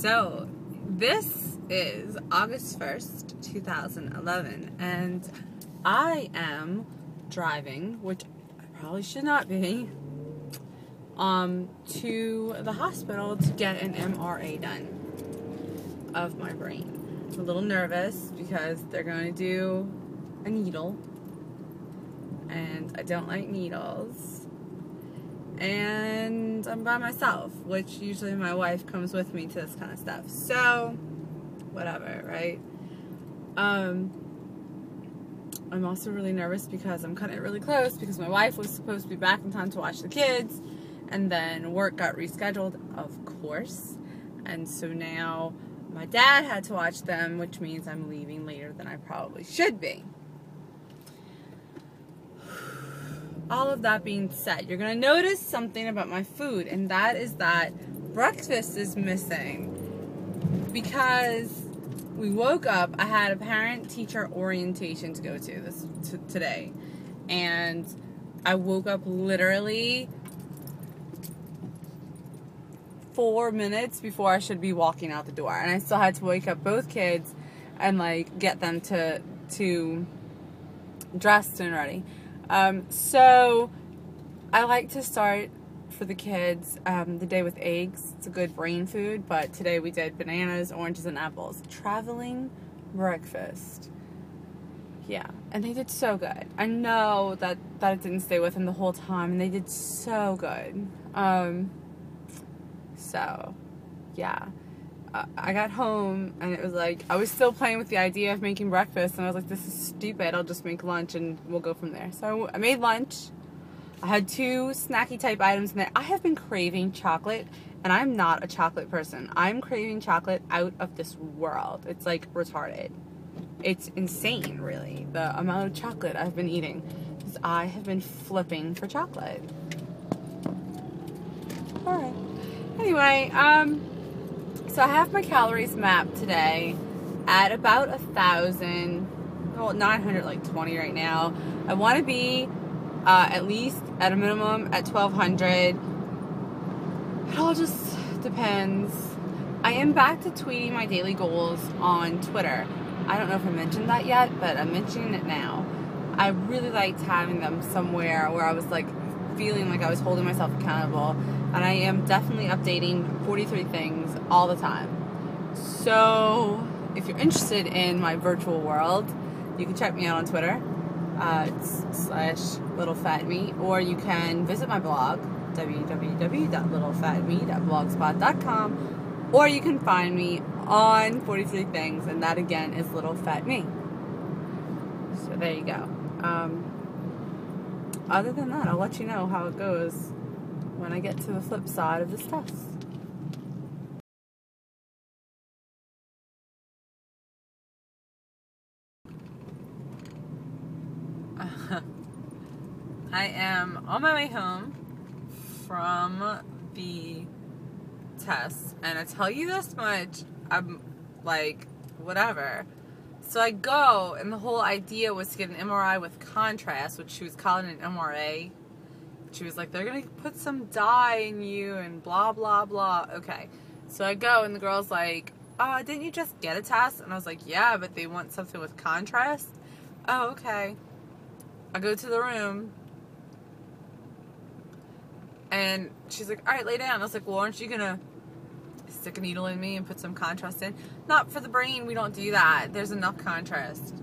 So, this is August 1st, 2011, and I am driving, which I probably should not be, to the hospital to get an MRI done of my brain. I'm a little nervous because they're going to do a needle, and I don't like needles. And I'm by myself, which usually my wife comes with me to this kind of stuff. So, whatever, right? I'm also really nervous because I'm cutting it really close because my wife was supposed to be back in time to watch the kids, and then work got rescheduled, of course. And so now my dad had to watch them, which means I'm leaving later than I probably should be. All of that being said, you're going to notice something about my food, and that is that breakfast is missing because we woke up. I had a parent-teacher orientation to go to today, and I woke up literally 4 minutes before I should be walking out the door, and I still had to wake up both kids and like get them to dressed and ready. So I like to start for the kids the day with eggs. It's a good brain food, but today we did bananas, oranges, and apples. Traveling breakfast. Yeah, and they did so good. I know that it didn't stay with them the whole time, and they did so good. So, yeah. I got home, and it was like, I was still playing with the idea of making breakfast, and I was like, this is stupid, I'll just make lunch, and we'll go from there. So, I made lunch. I had 2 snacky type items in there. I have been craving chocolate, and I'm not a chocolate person. I'm craving chocolate out of this world. It's like retarded. It's insane, really, the amount of chocolate I've been eating, because I have been flipping for chocolate. Alright. Anyway, so I have my calories mapped today at about 1,000, well, 920 right now. I want to be at least at a minimum at 1,200. It all just depends. I am back to tweeting my daily goals on Twitter. I don't know if I mentioned that yet, but I'm mentioning it now. I really liked having them somewhere where I was like feeling like I was holding myself accountable. And I am definitely updating 43 things all the time. So, if you're interested in my virtual world, you can check me out on Twitter, /littlefatme, or you can visit my blog, www.littlefatme.blogspot.com, or you can find me on 43 Things, and that again is Little Fat Me. So there you go. Other than that, I'll let you know how it goes when I get to the flip side of this test. I am on my way home from the test, and I tell you this much, I'm like, whatever. So I go, and the whole idea was to get an MRI with contrast, which she was calling an MRA. She was like, they're going to put some dye in you and blah, blah, blah. Okay. So I go, and the girl's like, oh, didn't you just get a test? And I was like, yeah, but they want something with contrast. Oh, okay. I go to the room, and she's like, all right, lay down. I was like, well, aren't you going to stick a needle in me and put some contrast in? Not for the brain. We don't do that. There's enough contrast.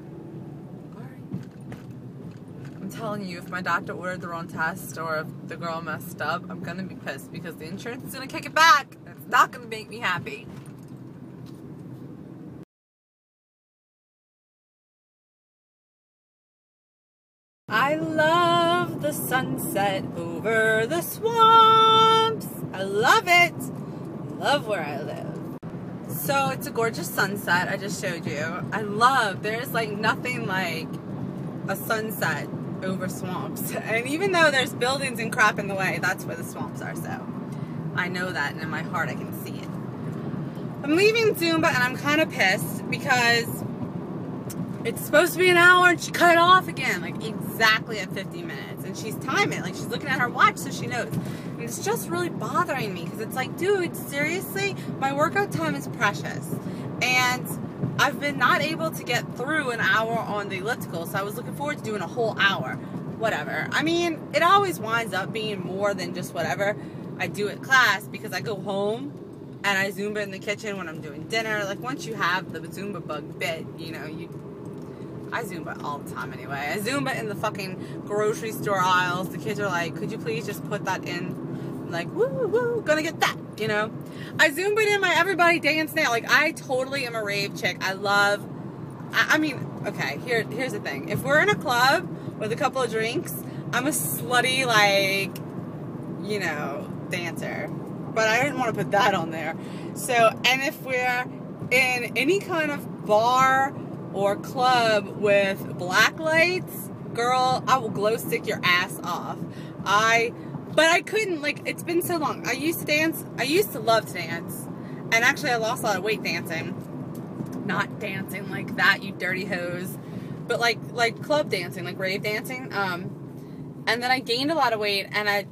I'm telling you, if my doctor ordered the wrong test or if the girl messed up, I'm gonna be pissed because the insurance is gonna kick it back. It's not gonna make me happy. I love the sunset over the swamps. I love it. I love where I live. So it's a gorgeous sunset I just showed you. There's like nothing like a sunset over swamps, and even though there's buildings and crap in the way, that's where the swamps are. So I know that, and in my heart I can see it. I'm leaving Zumba, and I'm kind of pissed because it's supposed to be an hour, and she cut it off again, like exactly at 50 minutes. And she's timing, like she's looking at her watch so she knows. And it's just really bothering me because it's like, dude, seriously, my workout time is precious. And I've been not able to get through an hour on the elliptical, so I was looking forward to doing a whole hour. Whatever. I mean, it always winds up being more than just whatever I do at class because I go home and I Zumba in the kitchen when I'm doing dinner. Like, once you have the Zumba bug bit, you know, I Zumba all the time anyway. I Zumba in the fucking grocery store aisles. The kids are like, could you please just put that in? I'm like, woo, woo, gonna get that, you know? I Zumba in my everybody dance now. Like, I totally am a rave chick. I love, I mean, okay, here's the thing. If we're in a club with a couple of drinks, I'm a slutty, like, you know, dancer. But I didn't want to put that on there. So, and if we're in any kind of bar or club with black lights, girl, I will glow stick your ass off. But I couldn't, like, it's been so long. I used to dance. I used to love to dance. And actually, I lost a lot of weight dancing. Not dancing like that, you dirty hose. But like club dancing, like rave dancing. And then I gained a lot of weight, and I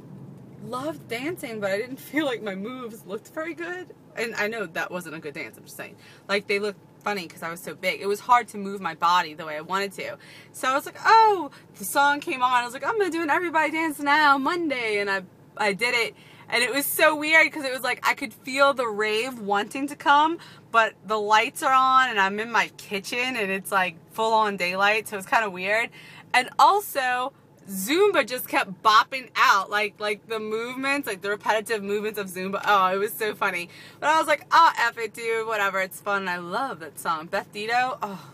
loved dancing, but I didn't feel like my moves looked very good. And I know that wasn't a good dance, I'm just saying. Like, they looked funny because I was so big. It was hard to move my body the way I wanted to. So I was like, oh, the song came on. I was like, I'm going to do an Everybody Dance Now Monday. And I did it. And it was so weird because it was like I could feel the rave wanting to come, but the lights are on and I'm in my kitchen and it's like full on daylight. So it's kind of weird. And also, Zumba just kept bopping out, like the movements, like the repetitive movements of Zumba. Oh, it was so funny. But I was like, oh, F it, dude, whatever, it's fun. I love that song. Beth Ditto, oh,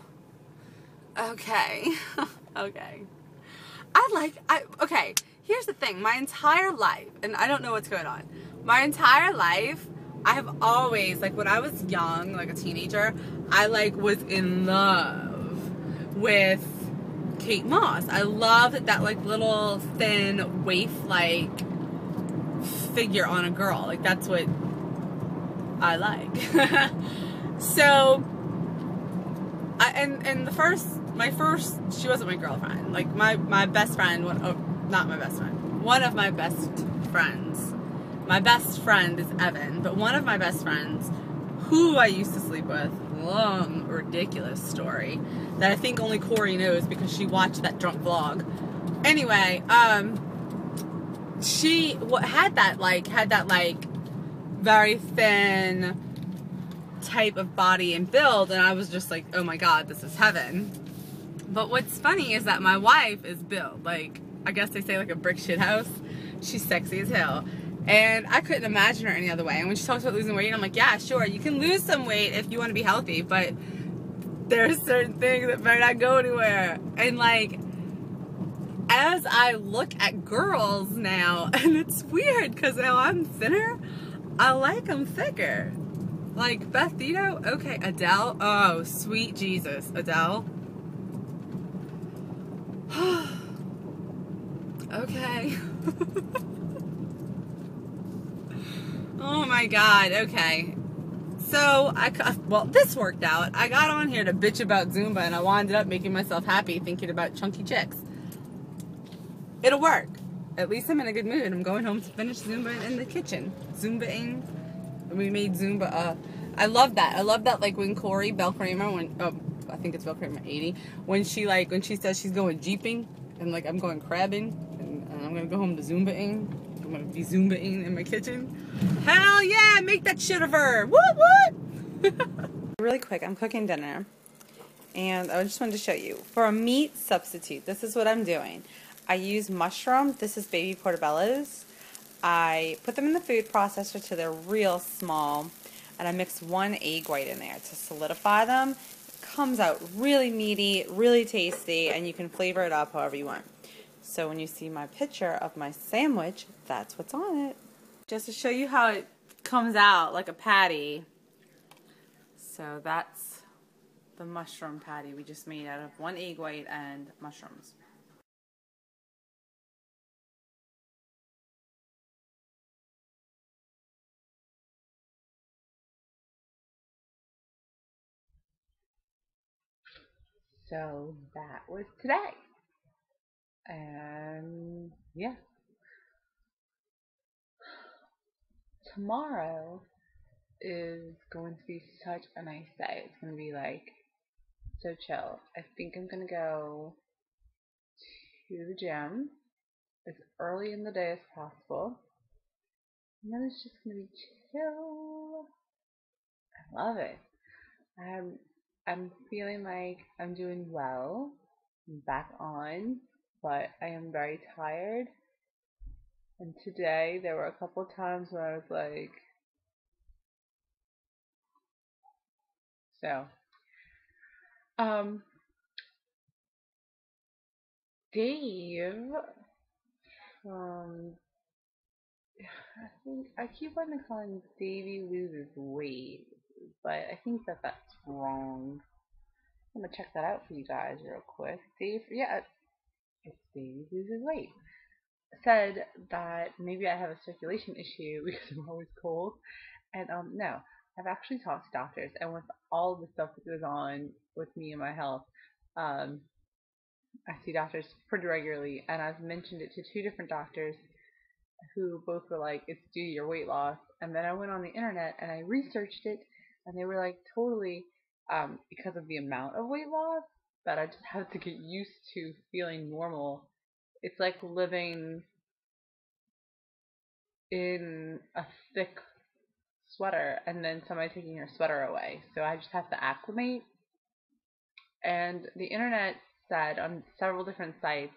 okay, okay. Okay, here's the thing. My entire life, and I don't know what's going on, my entire life, I have always, like when I was young, like a teenager, I like was in love with Kate Moss. I loved that like little thin waif-like figure on a girl. Like that's what I like. So, my first, she wasn't my girlfriend. Like my best friend, not my best friend. One of my best friends. My best friend is Evan, but one of my best friends, who I used to sleep with, long, ridiculous story that I think only Corey knows because she watched that drunk vlog. Anyway, she had that very thin type of body and build, and I was just like, oh my god, this is heaven. But what's funny is that my wife is built like, I guess they say like a brick shit house. She's sexy as hell. And I couldn't imagine her any other way. And when she talks about losing weight, I'm like, yeah, sure, you can lose some weight if you want to be healthy, but there's certain things that better not go anywhere. And like, as I look at girls now, and it's weird because now I'm thinner, I like them thicker. Like Beth Ditto, okay, Adele, oh, sweet Jesus, Adele. Okay. Oh my god, okay. So, well, this worked out. I got on here to bitch about Zumba and I wound up making myself happy thinking about chunky chicks. It'll work. At least I'm in a good mood. I'm going home to finish Zumba in the kitchen. Zumba-ing. We made Zumba, I love that. I love that, like, when Corey, Belle Kramer, I think it's Belle Kramer 80, when she says she's going jeeping, and, like, I'm going crabbing, and I'm gonna go home to Zumba-ing. I'm gonna be Zumba-ing in my kitchen. Hell yeah, make that shit of her. What? Really quick, I'm cooking dinner. And I just wanted to show you. For a meat substitute, this is what I'm doing. I use mushroom. This is baby portobellos. I put them in the food processor till they're real small. And I mix 1 egg white in there to solidify them. It comes out really meaty, really tasty, and you can flavor it up however you want. So when you see my picture of my sandwich, that's what's on it. Just to show you how it comes out like a patty. So that's the mushroom patty we just made out of 1 egg white and mushrooms. So that was today. And yeah, tomorrow is going to be such a nice day. It's going to be like so chill. I think I'm going to go to the gym as early in the day as possible. And then it's just going to be chill. I love it. I'm feeling like I'm doing well. I'm back on, but I am very tired. And today there were a couple of times where I was like, so, um, Dave, I think I keep wanting to call him Davey loses weight, but I think that that's wrong. I'm gonna check that out for you guys real quick. Dave, yeah, it's Davey loses weight. Said that maybe I have a circulation issue because I'm always cold, and no, I've actually talked to doctors, and with all the stuff that goes on with me and my health, um, I see doctors pretty regularly, and I've mentioned it to two different doctors who both were like, it's due to your weight loss. And then I went on the internet and I researched it, and they were like, totally, because of the amount of weight loss that I just had to get used to feeling normal. It's like living in a thick sweater and then somebody taking your sweater away. So I just have to acclimate. And the internet said on several different sites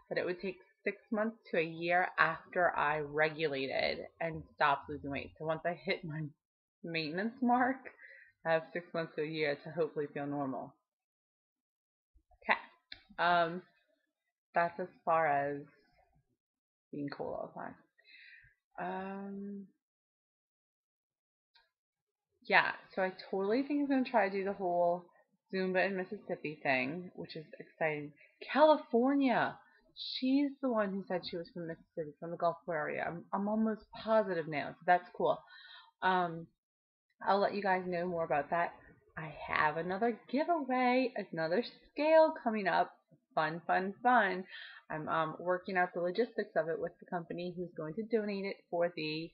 that it would take 6 months to a year after I regulated and stopped losing weight. So once I hit my maintenance mark, I have 6 months to a year to hopefully feel normal. Okay. That's as far as being cool all the time. Yeah, so I totally think I'm gonna try to do the whole Zumba in Mississippi thing, which is exciting. California. She's the one who said she was from Mississippi, from the Gulfport area. I'm almost positive now, so that's cool. Um, I'll let you guys know more about that. I have another giveaway, another scale coming up. Fun, fun, fun. I'm working out the logistics of it with the company who's going to donate it for the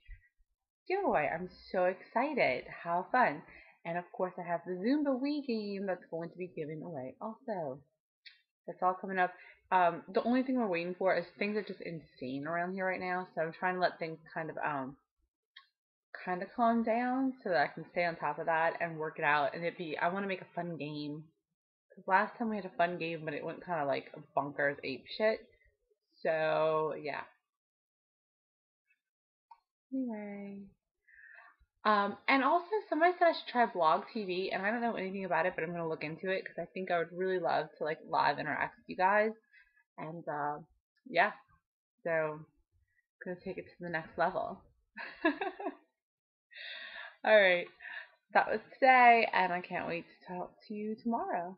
giveaway. I'm so excited. How fun. And of course I have the Zumba Wii game that's going to be given away also. That's all coming up. The only thing we're waiting for is things are just insane around here right now, so I'm trying to let things kind of calm down so that I can stay on top of that and work it out. And I want to make a fun game. Because last time we had a fun game, but it went kind of like a bonkers ape shit. So yeah. Anyway. And also somebody said I should try Blog TV, and I don't know anything about it, but I'm gonna look into it because I think I would really love to like live interact with you guys. And yeah, so I'm gonna take it to the next level. All right, that was today, and I can't wait to talk to you tomorrow.